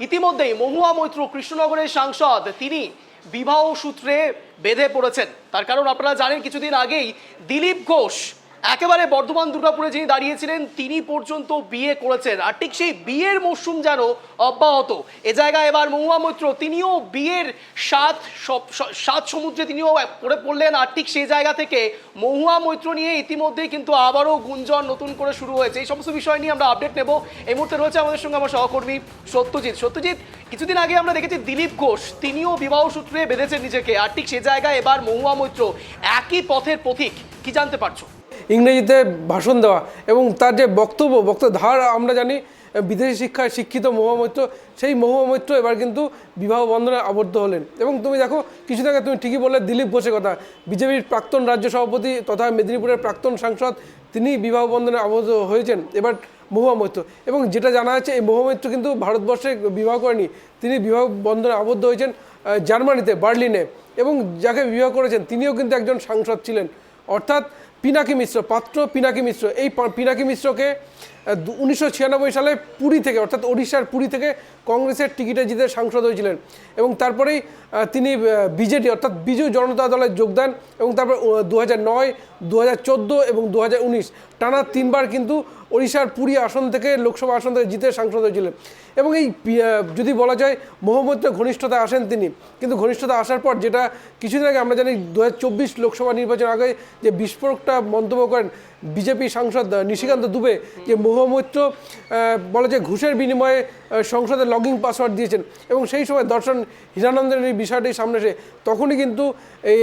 ইতিমধ্যেই মহুয়া মৈত্র কৃষ্ণনগরের সাংসদ তিনি বিবাহ সূত্রে বেঁধে পড়েছেন। তার কারণ আপনারা জানেন, কিছুদিন আগেই দিলীপ ঘোষ একেবারে বর্ধমান দুর্গাপুরে যিনি দাঁড়িয়েছিলেন তিনি পর্যন্ত বিয়ে করেছেন, আর ঠিক সেই বিয়ের মরশুম যেন অব্যাহত। এ জায়গায় এবার মহুয়া মৈত্র তিনিও বিয়ের সাত সমুদ্রে তিনিও পড়ে পড়লেন, আর ঠিক সেই জায়গা থেকে মহুয়া মৈত্র নিয়ে ইতিমধ্যেই কিন্তু আবারও গুঞ্জন নতুন করে শুরু হয়েছে। এই সমস্ত বিষয় নিয়ে আমরা আপডেট নেব। এই মুহূর্তে রয়েছে আমাদের সঙ্গে আমার সহকর্মী সত্যজিৎ। কিছুদিন আগে আমরা দেখেছি দিলীপ ঘোষ তিনিও বিবাহ সূত্রে বেঁধেছেন নিজেকে, আর ঠিক সে জায়গায় এবার মহুয়া মৈত্র একই পথের পথিক। কি জানতে পারছো? ইংরেজিতে ভাষণ দেওয়া এবং তার যে বক্তব্য ধার আমরা জানি, বিদেশি শিক্ষায় শিক্ষিত মহুয়া মৈত্র, সেই মহুয়া মৈত্র এবার কিন্তু বিবাহ বন্ধনে আবদ্ধ হলেন। এবং তুমি দেখো, কিছুদিন আগে তুমি ঠিকই বললে দিলীপ ঘোষের কথা, বিজেপির প্রাক্তন রাজ্য সভাপতি তথা মেদিনীপুরের প্রাক্তন সাংসদ, তিনি বিবাহ বন্ধনে আবদ্ধ হয়েছেন এবার মহুয়া মৈত্র। এবং যেটা জানা যাচ্ছে, এই মহুয়া মৈত্র কিন্তু ভারতবর্ষে বিবাহ করেনি, তিনি বিবাহ বন্ধনে আবদ্ধ হয়েছেন জার্মানিতে, বার্লিনে। এবং যাকে বিবাহ করেছেন তিনিও কিন্তু একজন সাংসদ ছিলেন, অর্থাৎ পিনাকি মিশ্র, পাত্র পিনাকি মিশ্র। এই পিনাকি মিশ্রকে 1996 সালে পুরী থেকে, অর্থাৎ ওড়িশার পুরী থেকে কংগ্রেসের টিকিটে জিতে সাংসদ হয়েছিলেন। এবং তারপরেই তিনি বিজেডি অর্থাৎ বিজু জনতা দলে যোগদান, এবং তারপর 2009, 2014 এবং 2019 টানা 3 বার কিন্তু ওড়িশার পুরী আসন থেকে, লোকসভা আসন থেকে জিতে সাংসদ হয়েছিলেন। এবং এই যদি বলা যায় মহুয়া মৈত্র ঘনিষ্ঠতা আসেন তিনি, কিন্তু ঘনিষ্ঠতা আসার পর যেটা কিছুদিন আগে আমরা জানি 2024 লোকসভা নির্বাচন আগে যে বিস্ফোরকটা মন্তব্য করেন বিজেপি সাংসদ নিশিকান্ত দুবে, যে মহুয়া মৈত্র বলে যে ঘুষের বিনিময়ে সংসদে লগইন পাসওয়ার্ড দিয়েছেন। এবং সেই সময় দর্শন হীরানন্দের এই বিষয়টি সামনে এসে তখনই কিন্তু এই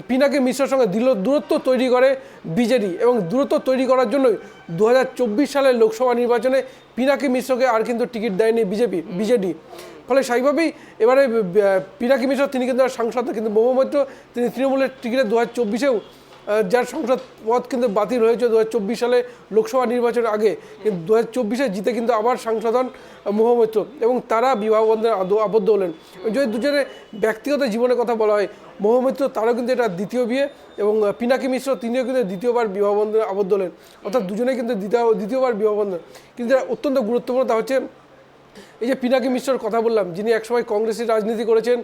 পিনাকি মিশ্রের সঙ্গে দূরত্ব তৈরি করে বিজেডি। এবং দূরত্ব তৈরি করার জন্যই 2024 সালের লোকসভা নির্বাচনে পিনাকি মিশ্রকে আর কিন্তু টিকিট দেয়নি বিজেডি। ফলে স্বাভাবিকভাবেই এবারে পিনাকি মিশ্র তিনি কিন্তু আর সাংসদ, কিন্তু মহুয়া মৈত্র তিনি তৃণমূলের টিকিটে 2024-এও যার সংসদ পদ কিন্তু বাতিল হয়েছে 2024 সালে লোকসভা নির্বাচনের আগে, কিন্তু 2024-এ জিতে কিন্তু আবার সাংসদ হন মহুয়া মৈত্র। এবং তারা বিবাহ বন্ধনে আবদ্ধ হলেন। যদি দুজনের ব্যক্তিগত জীবনের কথা বলা হয়, মহুয়া মৈত্র তারও কিন্তু এটা দ্বিতীয় বিয়ে, এবং পিনাকি মিশ্র তিনিও কিন্তু দ্বিতীয়বার বিবাহ বন্ধনে আবদ্ধ হলেন, অর্থাৎ দুজনেই কিন্তু দ্বিতীয়বার বিবাহ বন্ধন। কিন্তু এটা অত্যন্ত গুরুত্বপূর্ণ, তা হচ্ছে এই যে পিনাকি মিশ্রর কথা বললাম, যিনি একসময় কংগ্রেসের রাজনীতি করেছেন,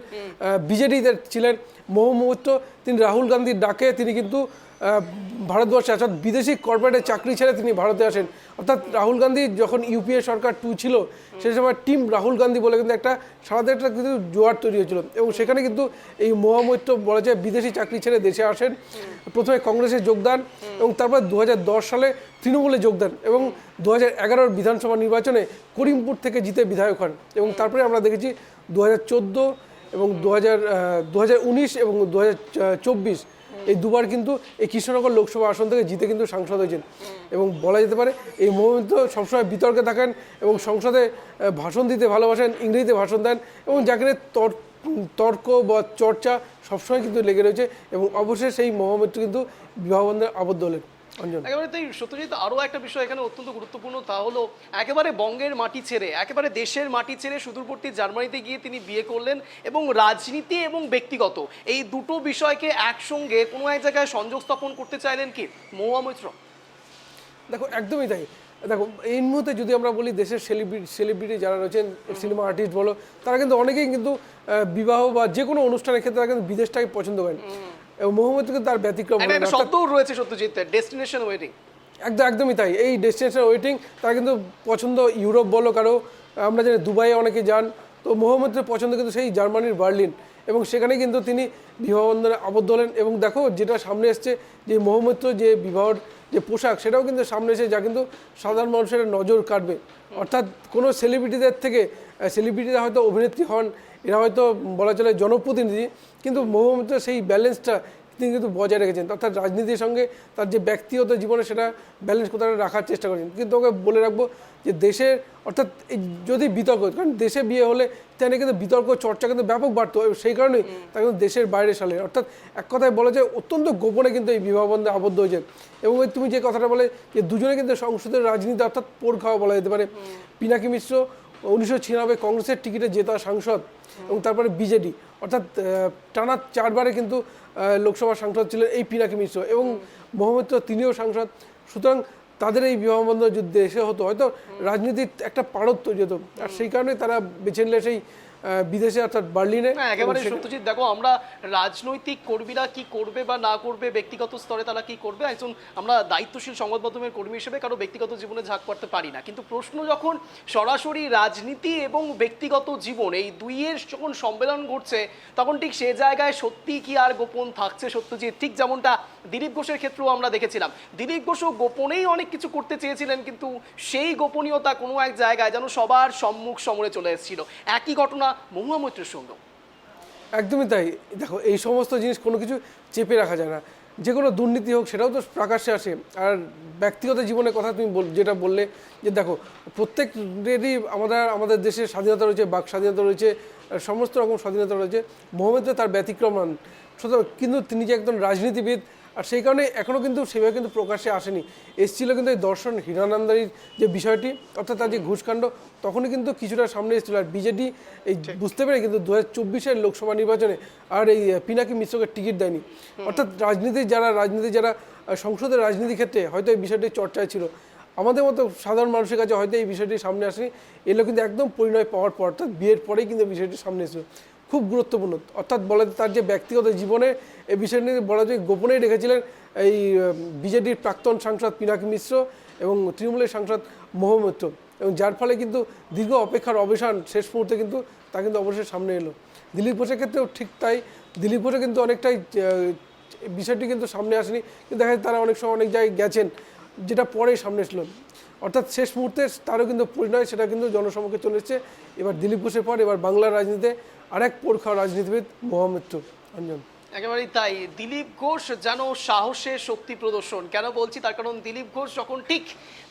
বিজেডিতে ছিলেন। মহুয়া মৈত্র তিনি রাহুল গান্ধীর ডাকে তিনি কিন্তু ভারতবর্ষে, অর্থাৎ বিদেশি কর্পোরেটের চাকরি ছেড়ে তিনি ভারতে আসেন। অর্থাৎ রাহুল গান্ধী যখন ইউপিএ সরকার 2 ছিল, সেই সময় টিম রাহুল গান্ধী বলে কিন্তু একটা সারা একটা কিন্তু জোয়ার তৈরি হয়েছিল। এবং সেখানে কিন্তু এই মহুয়া মৈত্র বলা যায় বিদেশি চাকরি ছেড়ে দেশে আসেন, প্রথমে কংগ্রেসে যোগদান, এবং তারপর 2010 সালে তৃণমূলে যোগদান, এবং 2011 বিধানসভা নির্বাচনে করিমপুর থেকে জিতে বিধায়ক হন। এবং তারপরে আমরা দেখেছি 2014 এবং 2019 এবং 2024 এই দুবার কিন্তু এই কৃষ্ণনগর লোকসভা আসন থেকে জিতে কিন্তু সাংসদ হয়েছেন। এবং বলা যেতে পারে এই মহুয়া মৈত্র সবসময় বিতর্কে থাকেন এবং সংসদে ভাষণ দিতে ভালোবাসেন, ইংরেজিতে ভাষণ দেন, এবং যাকে তর্ক বা চর্চা সবসময় কিন্তু লেগে রয়েছে। এবং অবশ্যই সেই মহুয়া মৈত্র কিন্তু বিবাহ বন্ধনে আবদ্ধ হলেন। একেবারে তাই সত্যজিৎ, আরও একটা বিষয় এখানে অত্যন্ত গুরুত্বপূর্ণ, তা হলো একেবারে বঙ্গের মাটি ছেড়ে, একেবারে দেশের মাটি ছেড়ে সুদূরবর্তী জার্মানিতে গিয়ে তিনি বিয়ে করলেন। এবং রাজনীতি এবং ব্যক্তিগত এই দুটো বিষয়কে একসঙ্গে কোনো এক জায়গায় সংযোগ স্থাপন করতে চাইলেন কি মহুয়া মৈত্র? দেখো, একদমই তাই। দেখো, এই মুহূর্তে যদি আমরা বলি দেশের সেলিব্রিটি যারা রয়েছেন, সিনেমা আর্টিস্ট বলো, তারা কিন্তু অনেকেই কিন্তু বিবাহ বা যে কোনো অনুষ্ঠানের ক্ষেত্রে তারা কিন্তু বিদেশটাকে পছন্দ করেন। এবং মহুয়া মৈত্র কিন্তু তার ব্যতিক্রম শব্দও রয়েছে সত্যজিৎ, ডেস্টিনেশন ওয়েডিং। একদমই তাই। এই ডেস্টিনেশন ওয়েটিং তারা কিন্তু পছন্দ, ইউরোপ বলো কারো, আমরা জানি দুবাইয়ে অনেকে যান, তো মহুয়া মৈত্রের পছন্দ কিন্তু সেই জার্মানির বার্লিন। এবং সেখানে কিন্তু তিনি বিবাহ বন্ধনে আবদ্ধ হলেন। এবং দেখো, যেটা সামনে এসছে যে মহুয়া মৈত্র যে বিবাহর যে পোশাক, সেটাও কিন্তু সামনে এসে যা কিন্তু সাধারণ মানুষের নজর কাটবে। অর্থাৎ কোনো সেলিব্রিটিদের থেকে, সেলিব্রিটিরা হয়তো অভিনেত্রী হন, এরা হয়তো বলা চলে জনপ্রতিনিধি, কিন্তু মহুয়া মৈত্র সেই ব্যালেন্সটা তিনি কিন্তু বজায় রেখেছেন। অর্থাৎ রাজনীতির সঙ্গে তার যে ব্যক্তিগত জীবনে সেটা ব্যালেন্স কোথাও রাখার চেষ্টা করেছেন। কিন্তু ওকে বলে রাখবো যে দেশের, অর্থাৎ যদি বিতর্ক, কারণ দেশে বিয়ে হলে তেমনি কিন্তু বিতর্ক চর্চা কিন্তু ব্যাপক বাড়তো, সেই কারণেই তা কিন্তু দেশের বাইরে সালে, অর্থাৎ এক কথায় বলা যায় অত্যন্ত গোপনে কিন্তু এই বিবাহ বন্ধনে আবদ্ধ হয়েছে। এবং তুমি যে কথাটা বলে যে দুজনে কিন্তু সংসদের রাজনীতি অর্থাৎ পোড় খাওয়া বলা যেতে পারে। পিনাকি মিশ্র 1996 কংগ্রেসের টিকিটে জেতা সাংসদ, এবং তারপরে বিজেডি, অর্থাৎ টানা 4 বারে কিন্তু লোকসভা সাংসদ ছিলেন এই পিনাকি মিশ্র। এবং মহুয়া মৈত্র তিনিও সাংসদ। সুতরাং তাদের এই বিবাহবন্ধন যুদ্ধে এসে হতো, হয়তো রাজনীতির একটা পারদ তৈরি হতো, আর সেই কারণে তারা বেছে নিলে সেই বিদেশে অর্থাৎ বার্লিনে। একেবারে সত্যজিৎ, দেখো আমরা রাজনৈতিক কর্মীরা কি করবে বা না করবে, ব্যক্তিগত স্তরে তারা কি করবে, একজন আমরা দায়িত্বশীল সংবাদ মাধ্যমের কর্মী হিসেবে কারো ব্যক্তিগত জীবনে ঝাঁক করতে পারি না, কিন্তু প্রশ্ন যখন সরাসরি রাজনীতি এবং ব্যক্তিগত জীবন এই দুইয়ের যখন সম্মেলন ঘটছে, তখন ঠিক সে জায়গায় সত্যি কি আর গোপন থাকছে সত্যজিৎ? ঠিক যেমনটা দিলীপ ঘোষের ক্ষেত্রেও আমরা দেখেছিলাম, দিলীপ ঘোষও গোপনেই অনেক কিছু করতে চেয়েছিলেন, কিন্তু সেই গোপনীয়তা কোনো এক জায়গায় যেন সবার সম্মুখ সমরে চলে এসেছিল। একই ঘটনা মহুয়া মৈত্রের সঙ্গে। একদমই তাই। দেখো, এই সমস্ত জিনিস কোনো কিছু চেপে রাখা যায় না, যে কোনো দুর্নীতি হোক সেটাও তো প্রকাশ্যে আসে। আর ব্যক্তিগত জীবনের কথা তুমি যেটা বললে, যে দেখো প্রত্যেকেরই আমাদের দেশে স্বাধীনতা রয়েছে, বাক স্বাধীনতা রয়েছে, সমস্ত রকম স্বাধীনতা রয়েছে। মোহাম্মদ তার ব্যতিক্রম নন, সুতরাং কিন্তু তিনি যে একজন রাজনীতিবিদ, আর সেই কারণে এখনও কিন্তু সেভাবে কিন্তু প্রকাশ্যে আসেনি। এসেছিল কিন্তু এই দর্শন হীরানন্দানির যে বিষয়টি, অর্থাৎ তার যে ঘুষকাণ্ড, তখনই কিন্তু কিছুটা সামনে এসেছিল। আর বিজেডি এই বুঝতে পেরে কিন্তু 2024-এর লোকসভা নির্বাচনে আর এই পিনাকি মিশ্রকে টিকিট দেয়নি। অর্থাৎ রাজনীতি যারা সংসদের রাজনীতি ক্ষেত্রে হয়তো এই বিষয়টি চর্চায় ছিল, আমাদের মতো সাধারণ মানুষের কাছে হয়তো এই বিষয়টি সামনে আসেনি। এগুলো কিন্তু একদম পরিণয় পাওয়ার পর, অর্থাৎ বিয়ের পরেই কিন্তু বিষয়টি সামনে এসেছিল। খুব গুরুত্বপূর্ণ, অর্থাৎ বলা যায় তার যে ব্যক্তিগত জীবনে এই বিষয়টি বলা যায় গোপনেই রেখেছিলেন এই বিজেডির প্রাক্তন সাংসদ পিনাকি মিশ্র এবং তৃণমূলের সাংসদ মহুয়া মৈত্র, এবং যার ফলে কিন্তু দীর্ঘ অপেক্ষার অবসান শেষ মুহূর্তে কিন্তু তা কিন্তু অবশ্যই সামনে এলো। দিলীপ ঘোষের ক্ষেত্রেও ঠিক তাই। দিলীপ ঘোষে কিন্তু অনেকটাই বিষয়টি কিন্তু সামনে আসেনি, কিন্তু দেখা যায় তারা অনেক সময় অনেক জায়গায় গেছেন, যেটা পরে সামনে এসলো। অর্থাৎ শেষ মুহূর্তে তারও কিন্তু পরিণয় সেটা কিন্তু জনসমক্ষে চলে এসেছে। এবার দিলীপ ঘোষের পর এবার বাংলার রাজনীতিতে আরেক পোড়খা রাজনীতিবিদ মহুয়া মৈত্র। অঞ্জন, একেবারেই তাই। দিলীপ ঘোষ যেন সাহসের শক্তি প্রদর্শন। কেন বলছি? তার কারণ দিলীপ ঘোষ যখন ঠিক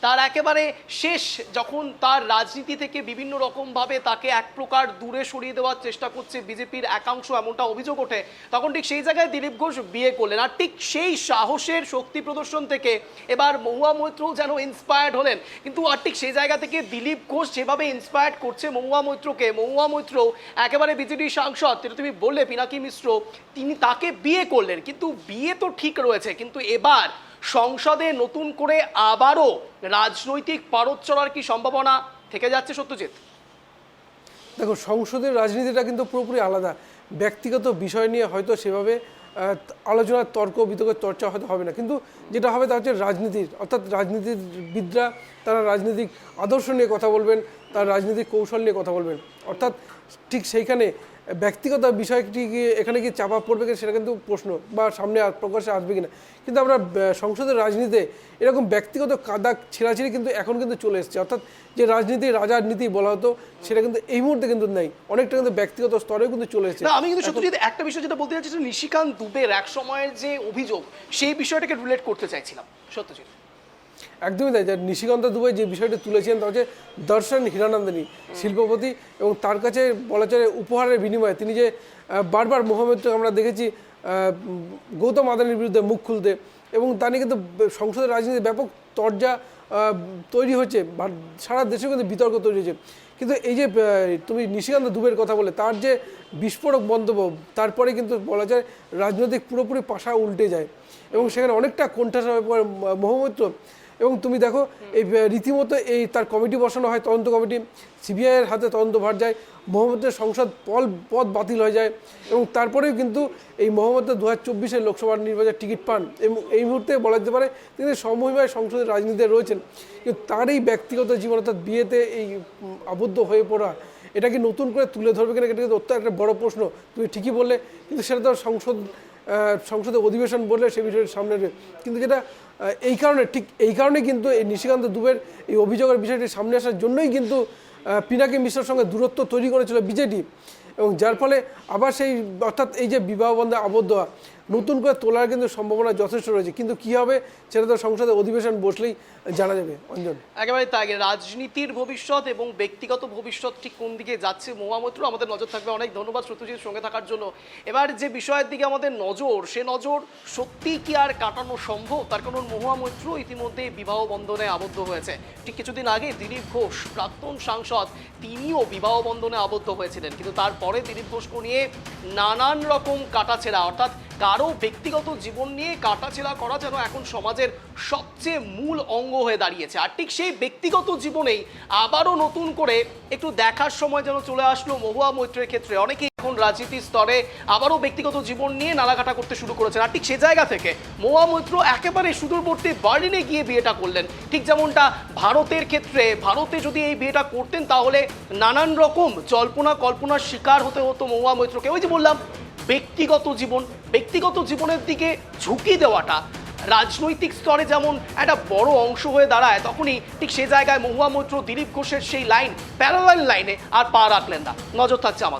তার একেবারে শেষ, যখন তার রাজনীতি থেকে বিভিন্ন রকমভাবে তাকে এক প্রকার দূরে সরিয়ে দেওয়ার চেষ্টা করছে বিজেপির একাংশ, এমনটা অভিযোগ ওঠে, তখন ঠিক সেই জায়গায় দিলীপ ঘোষ বিয়ে করলেন। আর ঠিক সেই সাহসের শক্তি প্রদর্শন থেকে এবার মহুয়া মৈত্র যেন ইন্সপায়ার্ড হলেন। কিন্তু আর ঠিক সেই জায়গা থেকে দিলীপ ঘোষ যেভাবে ইন্সপায়ার্ড করছে মহুয়া মৈত্রকে, মহুয়া মৈত্র একেবারে বিজেপি সাংসদ, যেটা তুমি বললে পিনাকি মিশ্র, তিনি তাকে বিয়ে করলেন। কিন্তু বিয়ে তো ঠিক রয়েছে, কিন্তু এবার সংসদে নতুন করে আবারও রাজনৈতিক পারদ চড়ার কি সম্ভাবনা থেকে যাচ্ছে সত্যজিৎ? দেখো, সংসদের রাজনীতিটা কিন্তু পুরোপুরি আলাদা। ব্যক্তিগত বিষয় নিয়ে হয়তো সেভাবে আলোচনা, তর্ক বিতর্ক, চর্চা হয়তো হবে না, কিন্তু যেটা হবে তা হচ্ছে রাজনীতির, অর্থাৎ রাজনীতিবিদরা তারা রাজনৈতিক আদর্শ নিয়ে কথা বলবেন, তার রাজনৈতিক কৌশল নিয়ে কথা বলবেন। অর্থাৎ ঠিক সেইখানে ব্যক্তিগত বিষয়টি এখানে কি চাপা পড়বে কিনা সেটা কিন্তু প্রশ্ন, বা সামনে প্রকাশ্যে আসবে কিনা। কিন্তু আমরা সংসদের রাজনীতিতে এরকম ব্যক্তিগত কাদা ছেঁড়াছিড়ি কিন্তু এখন কিন্তু চলে এসেছে। অর্থাৎ যে রাজনীতি রাজার নীতি বলা হতো, সেটা কিন্তু এই মুহূর্তে কিন্তু নেই, অনেকটা কিন্তু ব্যক্তিগত স্তরেও কিন্তু চলে এসেছে। আমি কিন্তু সত্যজিৎ একটা বিষয় যেটা বলতে চাইছি, নিশিকান্ত দুবের এক সময়ের যে অভিযোগ, সেই বিষয়টাকে রিলেট করতে চাইছিলাম সত্যজিৎ। একদমই তাই। নিশিকান্ত দুবে যে বিষয়টি তুলেছেন তা হচ্ছে দর্শন হীরানন্দানি শিল্পপতি, এবং তার কাছে বলা চলে উপহারের বিনিময়ে তিনি যে বারবার মোহাম্মদকে আমরা দেখেছি গৌতম আদানির বিরুদ্ধে মুখ খুলতে, এবং তা নিয়ে কিন্তু সংসদের রাজনীতিতে ব্যাপক তরজা তৈরি হচ্ছে, সারা দেশেও কিন্তু বিতর্ক তৈরি হয়েছে। কিন্তু এই যে তুমি নিশিকান্ত দুবের কথা বলে তার যে বিস্ফোরক মন্তব্য, তারপরে কিন্তু বলা যায় রাজনৈতিক পুরোপুরি পাশা উল্টে যায়, এবং সেখানে অনেকটা কোণঠাসা হয়ে পড়ে মহুয়া। এবং তুমি দেখো এই রীতিমতো এই তার কমিটি বসানো হয়, তদন্ত কমিটি, সিবিআইয়ের হাতে তদন্তভার যায়, মোহাম্মদের সংসদ পদ বাতিল হয়ে যায়, এবং তারপরেও কিন্তু এই মোহাম্মদ 2024-এর লোকসভা নির্বাচনের টিকিট পান, এবং এই মুহূর্তে বলা যেতে পারে তিনি সমমহিমায় সংসদের রাজনীতিতে রয়েছেন। কিন্তু তার এই ব্যক্তিগত জীবন, অর্থাৎ বিয়েতে এই আবদ্ধ হয়ে পড়া, এটা কি নতুন করে তুলে ধরবে কিনা, এটা কিন্তু অত্যন্ত একটা বড় প্রশ্ন। তুমি ঠিকই বললে, কিন্তু সেটা তো সংসদে অধিবেশন বললে সে বিষয়ের সামনে রয়ে, কিন্তু যেটা এই কারণে কিন্তু এই নিশিকান্ত দুবের এই অভিযোগের বিষয়টি সামনে আসার জন্যই কিন্তু পিনাকি মিশ্রের সঙ্গে দূরত্ব তৈরি করেছিল বিজেডি, এবং যার ফলে আবার সেই অর্থাৎ এই যে বিবাহ বন্ধে আবদ্ধ হওয়া নতুন করে তোলার কিন্তু সম্ভাবনা যথেষ্ট রয়েছে। কিন্তু কী হবে সেটা তো সংসদে অধিবেশন বসলেই জানা যাবে। অঞ্জন, একেবারে তাই। রাজনীতির ভবিষ্যৎ এবং ব্যক্তিগত ভবিষ্যৎ ঠিক কোন দিকে যাচ্ছে মহুয়া মৈত্র, আমাদের নজর থাকবে। অনেক ধন্যবাদ সত্যজিৎ সঙ্গে থাকার জন্য। এবার যে বিষয়ের দিকে আমাদের নজর, সে নজর সত্যি কি আর কাটানো সম্ভব? তার কারণ মহুয়া মৈত্র ইতিমধ্যে বিবাহ বন্ধনে আবদ্ধ হয়েছে। ঠিক কিছুদিন আগে দিলীপ ঘোষ প্রাক্তন সাংসদ, তিনিও বিবাহ বন্ধনে আবদ্ধ হয়েছিলেন, কিন্তু তারপরে দিলীপ ঘোষকে নিয়ে নানান রকম কাটাছেড়া, অর্থাৎ কারো ব্যক্তিগত জীবন নিয়ে কাটাছেড়া করা যেন এখন সমাজের সবচেয়ে মূল অঙ্গ হয়ে দাঁড়িয়েছে। আর ঠিক সেই ব্যক্তিগত জীবনেই আবারও নতুন করে একটু দেখার সময় যেন চলে আসলো মহুয়া মৈত্রের ক্ষেত্রে। অনেকেই এখন রাজনীতির স্তরে আবারও ব্যক্তিগত জীবন নিয়ে নালাঘাটা করতে শুরু করেছেন। আর ঠিক সে জায়গা থেকে মহুয়া মৈত্র একেবারে সুদূরবর্তী বার্লিনে গিয়ে বিয়েটা করলেন। ঠিক যেমনটা ভারতের ক্ষেত্রে, ভারতে যদি এই বিয়েটা করতেন তাহলে নানান রকম জল্পনা কল্পনার শিকার হতে হতো মহুয়া মৈত্রকে। ওই যে বললাম, ব্যক্তিগত জীবনের দিকে ঝুঁকি দেওয়াটা রাজনৈতিক স্তরে যেমন একটা বড় অংশ হয়ে দাঁড়ায়, তখনই ঠিক সে জায়গায় মহুয়া মৈত্র দিলীপ ঘোষের সেই লাইন, প্যারালাল লাইনে আর পা রাখলেন না। নজর থাকছে আমাদের।